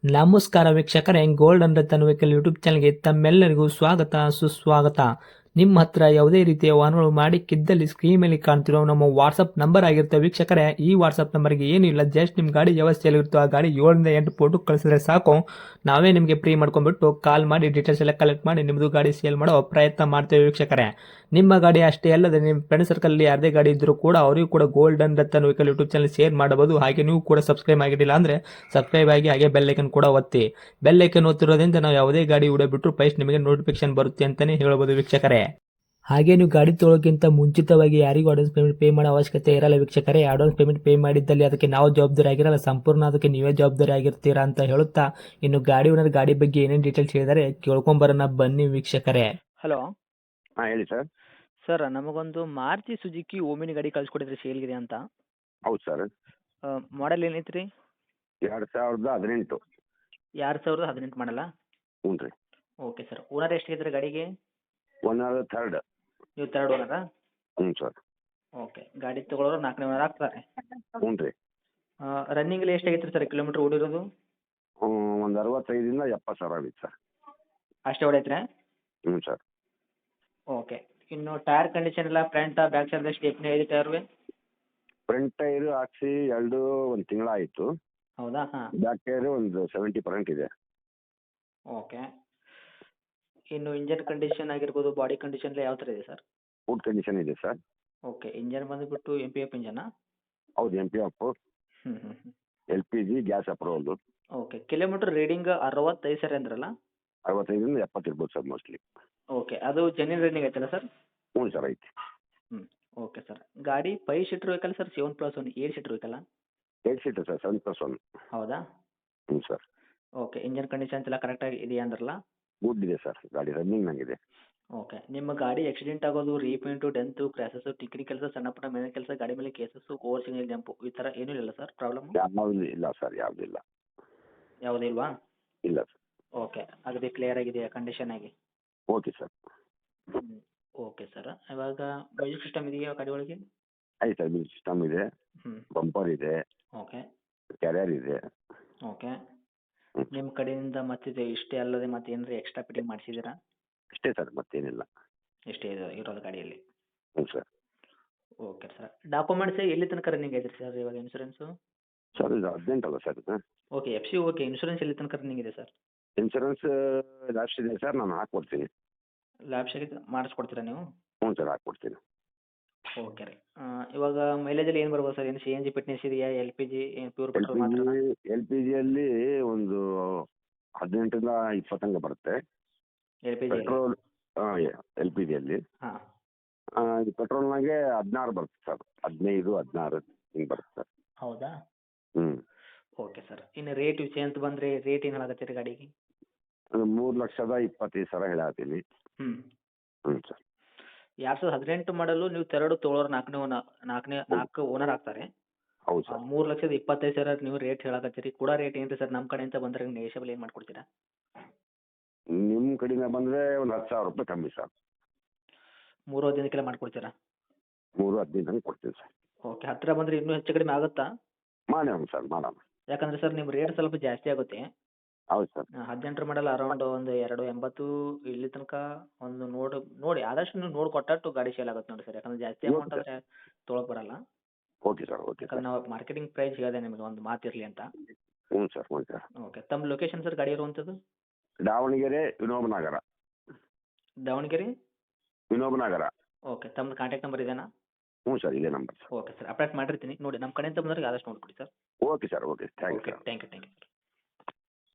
ನಮಸ್ಕಾರ ವೀಕ್ಷಕರೇ, golden Ratan vehicle YouTube ಚಾನಲ್ಗೆ ತಮ್ಮೆಲ್ಲರಿಗೂ ಸ್ವಾಗತ ಸುಸ್ವಾಗತ. ನಿಮ್ಮ ಹತ್ರ ಯಾವುದೇ ರೀತಿಯ ವಾಹನಗಳು ಮಾಡಿಕ್ಕಿದ್ದಲ್ಲಿ ಸ್ಕ್ರೀನ್ ಮೇಲೆ ಕಾಣ್ತಿರೋ ನಮ್ಮ ವಾಟ್ಸಪ್ ನಂಬರ್ ಆಗಿರುತ್ತೆ ವೀಕ್ಷಕರೇ. ಈ ವಾಟ್ಸಪ್ ನಂಬರ್ಗೆ ಏನಿಲ್ಲ, ಜಸ್ಟ್ ನಿಮ್ಮ ಗಾಡಿ ವ್ಯವಸ್ಥೆಯಲ್ಲಿರುತ್ತೋ ಆ ಗಾಡಿ 7 ರಿಂದ 8 ಫೋಟೋ ಕಳಿಸಿದ್ರೆ ಸಾಕು, ನಾವೇ ನಿಮಗೆ ಫ್ರೀ ಮಾಡ್ಕೊಂಡ್ಬಿಟ್ಟು ಕಾಲ್ ಮಾಡಿ ಡೀಟೇಲ್ಸ್ ಎಲ್ಲ ಕಲೆಕ್ಟ್ ಮಾಡಿ ನಿಮ್ಮದು ಗಾಡಿ ಸೇಲ್ ಮಾಡೋ ಪ್ರಯತ್ನ ಮಾಡ್ತೇವೆ ವೀಕ್ಷಕರೇ. ನಿಮ್ಮ ಗಾಡಿ ಅಷ್ಟೇ ಅಲ್ಲದೆ ನಿಮ್ಮ ಫ್ರೆಂಡ್ ಸರ್ಕಲ್ ಯಾರದೇ ಗಾಡಿ ಇದ್ದರೂ ಕೂಡ ಅವರಿಗೂ ಕೂಡ golden Ratan vehicle YouTube channel share ಮಾಡಬಹುದು. ಹಾಗೆ ನೀವು ಕೂಡ ಸಬ್ಸ್ಕ್ರೈಬ್ ಆಗಿರಲಿಲ್ಲ ಅಂದರೆ ಸಬ್ಸ್ಕ್ರೈಬ್ ಆಗಿ ಹಾಗೆ ಬೆಲ್ ಐಕನ್ ಕೂಡ ಒತ್ತಿ. ಬೆಲ್ ಐಕನ್ ಒತ್ತಿರೋದ್ರಿಂದ ನಾವು ಯಾವುದೇ ಗಾಡಿ ವಿಡಿಯೋ ಬಿಟ್ಟರು ಫಸ್ಟ್ ನಿಮಗೆ ನೋಟಿಫಿಕೇಶನ್ ಬರುತ್ತೆ ಅಂತಲೇ ಹೇಳ್ಬೋದು ವೀಕ್ಷಕರೇ. ಹಾಗೆ ನೀವು ಗಾಡಿ ತೊಳೋಕ್ಕಿಂತ ಮುಂಚಿತವಾಗಿ ಯಾರಿಗೂ ಅಡ್ವಾನ್ಸ್ ಪೇಮೆಂಟ್ ಪೇ ಮಾಡೋ ಅವಶ್ಯಕತೆ ಇರಲ್ಲ ವೀಕ್ಷಕರೇ. ಅಡ್ವಾನ್ಸ್ ಪೇಮೆಂಟ್ ಪೇ ಮಾಡಿದ್ದಲ್ಲಿ ಅದಕ್ಕೆ ನಾವು ಜವಾಬ್ದಾರಿ ಆಗಿರಲ್ಲ, ಸಂಪೂರ್ಣ ಅದಕ್ಕೆ ನೀವೇ ಜವಾಬ್ದಾರಿ ಆಗಿರ್ತೀರಾ ಅಂತ ಹೇಳುತ್ತಾ, ಇನ್ನು ಗಾಡಿ ಓನರ್ ಗಾಡಿ ಬಗ್ಗೆ ಏನೇನು ಡೀಟೇಲ್ಸ್ ಹೇಳಿದರೆ ಕೇಳ್ಕೊಂಬರೋಣ ಬನ್ನಿ ವೀಕ್ಷಕರೇ. ಹಲೋ ಹಾಂ ಹೇಳಿ ಸರ್. ಸರ್, ನಮಗೊಂದು ಮಾರುತಿ ಸುಜುಕಿ ಓಮಿನಿ ಗಾಡಿ ಕಳ್ಸಿಕೊಟ್ಟಿದ್ರಿ ಸೇಲ್ಗಿದೆ ಅಂತ. ಹೌದು ಸರ್. ಮಾಡೆಲ್ ಏನೈತೆ ರೀ? 2018. 2018 ಮಾಡಲ್ಲ? ಹ್ಞೂ ರೀ. Okay sir. ಓನರ್ ಎಷ್ಟಾಗಿದ್ರಿ ಗಾಡಿಗೆ? Owner third. ನೀವು ತರ್ಡ್ ಓನರಾ? ಹ್ಞೂ ಸರ್. ಓಕೆ. ಗಾಡಿ ತೊಗೊಳೋರು 4ನೇ ಓನರ್ ಆಗ್ತಾರೆ. ಹ್ಞೂ ರೀ. ರನ್ನಿಂಗಲ್ಲಿ ಎಷ್ಟಾಗಿತ್ತು ಸರ್ ಕಿಲೋಮೀಟ್ರ್ ಓಡಿರೋದು? ಒಂದು 65ರಿಂದ 70 ಸಾವಿರ ಆಗಿತ್ತು ಸರ್. ಅಷ್ಟೇ ಹೊಡೈತ್ರೆ? ಹ್ಞೂ ಸರ್. ಓಕೆ. ಇನ್ನು ಟೈರ್ ಕಂಡೀಷನ್ ಎಲ್ಲ ಫ್ರಂಟ್ ಬ್ಯಾಕ್ ಸೈಡ್ ಸ್ಟೆಪ್ನಿ ಐದು ಟೈರ್ವೆ? ಫ್ರಂಟ್ ಟೈರು ಹಾಕ್ಸಿ ಒಂದು ತಿಂಗಳಾಯಿತು. ಹೌದಾ? ಹಾಂ. ಬ್ಯಾಕ್ ಟೈರು ಒಂದು 70% ಇದೆ. ಓಕೆ. ಇನ್ನು ಇಂಜನ್ ಕಂಡೀಷನ್ ಆಗಿರ್ಬೋದು, ಬಾಡಿ ಕಂಡೀಷನ್ ಎಲ್ಲ ಯಾವ ಥರ ಇದೆ ಸರ್? ಫುಡ್ ಕಂಡೀಷನ್ ಇದೆ ಸರ್. ಓಕೆ. ಇಂಜನ್ ಬಂದುಬಿಟ್ಟು MPF ಇಂಜನಾ? ಹೌದು, MPF, ಹ್ಞೂ ಹ್ಞೂ ಹ್ಞೂ. LPG, ಗ್ಯಾಸ್ ಅಪ್ರೂವಲ್ದು. ಓಕೆ. ಕಿಲೋಮೀಟ್ರ್ ರೀಡಿಂಗ್ 65 ಸರ್ ಅಂದ್ರಲ್ಲ? 65ರಿಂದ 70 ಇರ್ಬೋದು ಸರ್ ಮೋಸ್ಟ್ಲಿ. ಓಕೆ. ಅದು ಜೆನ್ಯೂನ್ ರನ್ನಿಂಗ್ ಐತಲ್ಲ ಸರ್? ಹ್ಞೂ ಸರ್, ಐತಿ. ಹ್ಞೂ. Okay sir. ಗಾಡಿ 5 ಸೀಟ್ರ್ ವೆಹಿಕಲ್ ಸರ್, 7+1 7 ಸೀಟ್ರ್ ವೆಹಿಕಲ್ಲ? 8 ಸೀಟರ್ ಸರ್, 7+1. ಹೌದಾ? ಹ್ಞೂ ಸರ್. ಓಕೆ. ಇಂಜನ್ ಕಂಡೀಷನ್ಸ್ ಎಲ್ಲ ಕರೆಕ್ಟಾಗಿ ಇದೆಯಾ ಅಂದ್ರಲ್ಲ? ಗುಡ್ ಇದೆ ಸರ್, ಗಾಡಿ ರನ್ನಿಂಗ್ ನಂಗಿದೆ. ಓಕೆ. ನಿಮ್ಮ ಗಾಡಿ ಆಕ್ಸಿಡೆಂಟ್ ಆಗೋದು, ರೀಪೇಂಟು, ಡೆಂತು, ಕ್ರ್ಯಾಸಸ್ಸು, ಟಿಕ್ರಿ ಕೆಲಸ, ಸಣ್ಣ ಪುಟ್ಟ ಮನೆ ಕೆಲಸ, ಗಾಡಿ ಮೇಲೆ ಕೇಸಸ್ಸು, ಓವರ್ ಸಿಗ್ನಲ್ ಜಂಪು ಈ ಥರ ಏನೂ ಇಲ್ಲ ಸರ್ ಪ್ರಾಬ್ಲಮ್? ಯಾವುದು ಇಲ್ಲ ಸರ್, ಯಾವುದಿಲ್ಲ. ಯಾವುದೂ ಇಲ್ವಾ? ಇಲ್ಲ ಸರ್. ಓಕೆ. ಅಗದಿ ಕ್ಲಿಯರ್ ಆಗಿದೆಯಾ ಕಂಡೀಷನ್ ಆಗಿ? Okay sir. ಹ್ಞೂ. Okay sir. ಇವಾಗ ಮ್ಯೂಸಿಕ್ ಸಿಸ್ಟಮ್ ಇದೆಯಾ ಗಾಡಿ ಒಳಗೆ? ಐತೆ ಸರ್, ಮ್ಯೂಸಿಕ್ ಸಿಸ್ಟಮ್ ಇದೆ, ಹ್ಞೂ. ಬಂಪರ್ ಇದೆ, ಓಕೆ. ಕ್ಯಾರಿಯರ್ ಇದೆ. ಓಕೆ. ಹ್ಞೂ. ನಿಮ್ಮ ಕಡೆಯಿಂದ ಮತ್ತಿದೆ ಇಷ್ಟೇ ಅಲ್ಲದೆ ಮತ್ತೆ ಏನಾರ ಎಕ್ಸ್ಟ್ರಾ ಫಿಟ್ಟಿಂಗ್ ಮಾಡಿಸಿದ್ದೀರಾ? ಅಷ್ಟೇ ಸರ್, ಮತ್ತೇನಿಲ್ಲ. ಇಷ್ಟೇ ಇದೆ ಇರೋದು ಗಾಡಿಯಲ್ಲಿ? ಹ್ಞೂ ಸರ್. Okay sir. ಡಾಕ್ಯುಮೆಂಟ್ಸ್ ಎಲ್ಲಿ ತನಕ ರನ್ನಿಂಗ್ ಐತ್ರಿ ಸರ್ ಇವಾಗ ಇನ್ಶೂರೆನ್ಸು? ಸರ್ ಇದು 18 ಅಲ್ಲ ಸರ್ ಇದು? ಓಕೆ. FC okay. ಇನ್ಶೂರೆನ್ಸ್ ಎಲ್ಲಿ ತನಕ ರನ್ನಿಂಗ್ ಇದೆ ಸರ್? ಇನ್ಶೂರೆನ್ಸ್ ಲಾಸ್ಟ್ ಇದೆ ಸರ್, ನಾನು ಹಾಕ್ಕೊಡ್ತೀನಿ. ಲ್ಯಾಬ್ಸ್ ಆಗಿ ಮಾಡಿಸ್ಕೊಡ್ತೀರಾ ನೀವು? ಹ್ಞೂ ಸರ್, ಹಾಕ್ಕೊಡ್ತೀನಿ. ಓಕೆ ರೀ. ಇವಾಗ ಮೈಲೇಜಲ್ಲಿ ಏನು ಬರ್ಬೋದು ಸರ್? ಏನು CNG ಫಿಟ್ನೆಸ್ ಇದೆಯಾ? LPG ಪ್ಯೂರ್ ಪೆಟ್ರೋಲ್ ಮಾತ್ರನಾ? LPGಯಲ್ಲಿ ಒಂದು 18ರಿಂದ 20 ತನಕ ಬರುತ್ತೆ. LPG? ಪೆಟ್ರೋಲ್ LPGಯಲ್ಲಿ ಹಾಂ. ಪೆಟ್ರೋಲ್ನಾಗೆ 16 ಬರುತ್ತೆ ಸರ್, 15, 16 ಹಿಂಗೆ ಬರುತ್ತೆ ಸರ್. ಹೌದಾ? ಹ್ಞೂ. Okay sir. ಇನ್ನು ರೇಟ್ ವಿಷಯ ಅಂತ ಬಂದರೆ ರೇಟ್ ಏನು ಹೇಳಕತ್ತೀರಿ ಗಾಡಿಗೆ? 3,25,000 ಹೇಳತ್ತೀನಿ. ಹ್ಞೂ. ಹ್ಞೂ ಸರ್. 2018 ಮಾಡಲು ನೀವು ತೆರಡು ತೊಗೊಳೋರು 4 ಓನರ್ ಆಗ್ತಾರೆ. ಹೌದು ಸರ್. 3,25,000 ನೀವು ರೇಟ್ ಹೇಳಕತ್ತೀರಿ. ಕೂಡ ರೇಟ್ ಏನು ರೀ ಸರ್? ನಮ್ಮ ಕಡೆಯಿಂದ ಬಂದರೆ ನೆಗೋಷಿಯಬಲ್ ಏನು ಮಾಡ್ಕೊಡ್ತೀರಾ? ನಿಮ್ಮ ಕಡೆಯಿಂದ ಬಂದರೆ ಒಂದು 10,000 ರೂಪಾಯಿ ಕಮ್ಮಿ ಸರ್. 3 ದಿನಕ್ಕೆಲ್ಲ ಮಾಡ್ಕೊಡ್ತೀರಾ? 3,15 ತನಕ ಕೊಡ್ತೀನಿ ಸರ್. ಓಕೆ. ಹತ್ತಿರ ಬಂದರೆ ಇನ್ನೂ ಹೆಚ್ಚು ಕಡಿಮೆ ಆಗುತ್ತಾ? ಮಾಡೋಣ ಸರ್, ಮಾಡೋಣ. ಯಾಕಂದರೆ ಸರ್ ನಿಮ್ಮ ರೇಟ್ ಸ್ವಲ್ಪ ಜಾಸ್ತಿ ಆಗುತ್ತೆ. ಹೌದು ಸರ್. 18 ಮಾಡಲ್ ಅರೌಂಡ್ ಒಂದು 280 ಇಲ್ಲಿ ತನಕ ಒಂದು ನೋಡಿ ಆದಷ್ಟು ನೀವು ನೋಡಿ ಕೊಟ್ಟಟ್ಟು ಗಾಡಿ ಸೇಲ್ ಆಗುತ್ತೆ ನೋಡಿ ಸರ್. ಯಾಕಂದರೆ ಜಾಸ್ತಿ ಅಮೌಂಟ್ ಆದರೆ ತೊಗೊಳಕ್ಕೆ ಬರಲ್ಲ. ಓಕೆ ಸರ್, ಓಕೆ ಯಾಕಂದ್ರೆ ಸರ್. ನಾವು ಮಾರ್ಕೆಟಿಂಗ್ ಪ್ರೈಸ್ ಹೇಳಿದೆ ನಿಮಗೆ ಒಂದು ಮಾತಿರಲಿ ಅಂತ. ಹ್ಞೂ ಸರ್, ಹ್ಞೂ ಸರ್. ಓಕೆ. ತಮ್ಮ ಲೊಕೇಶನ್ ಸರ್ ಗಾಡಿ ಇರುವಂಥದ್ದು? ದಾವಣಗೆರೆ ವಿನೋಬನಗರ. ದಾವಣಗೆರೆ ವಿನೋಬನಗರ. ಓಕೆ. ತಮ್ಮದು ಕಾಂಟ್ಯಾಕ್ಟ್ ನಂಬರ್ ಇದೆಯಾ? ಹ್ಞೂ ಸರ್, ಇದೇ number sir. Okay sir. Update ಮಾಡಿರ್ತೀನಿ ನೋಡಿ. ನಮ್ಮ ಕಡೆಯಿಂದ ಬಂದವ್ರಿಗೆ ಆದಷ್ಟು ನೋಡಿಕೊಡಿ sir. Okay sir, okay. Thank you okay. Sir. Thank you sir.